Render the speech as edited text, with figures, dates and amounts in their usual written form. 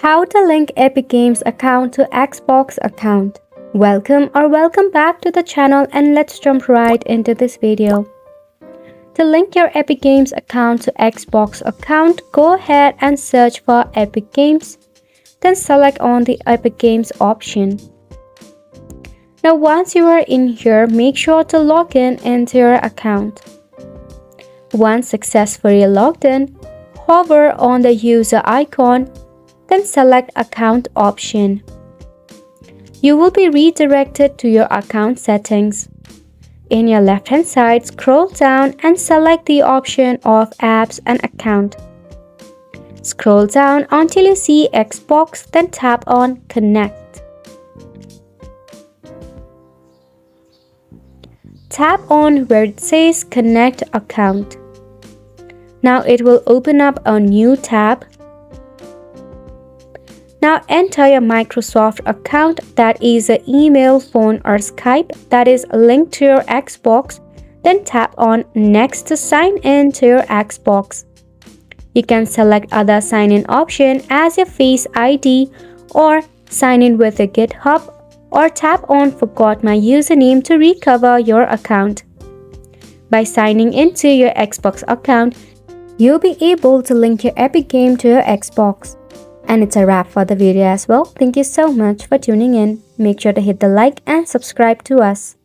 How to link Epic Games account to Xbox account. Welcome back to the channel, and let's jump right into this video. To link your Epic Games account to Xbox account, go ahead and search for Epic Games, then select on the Epic Games option. Now once you are in here, make sure to log in into your account. Once successfully logged in, hover on the user icon, then select account option. You will be redirected to your account settings. In your left hand side, scroll down and select the option of apps and account. Scroll down until you see Xbox, then tap on connect. Tap on where it says connect account. Now it will open up a new tab. Now enter your Microsoft account, that is an email, phone or Skype that is linked to your Xbox. Then tap on next to sign in to your Xbox. You can select other sign-in option as your Face ID or sign in with a GitHub, or tap on forgot my username to recover your account. By signing into your Xbox account, you'll be able to link your Epic game to your Xbox. And it's a wrap for the video as well. Thank you so much for tuning in. Make sure to hit the like and subscribe to us.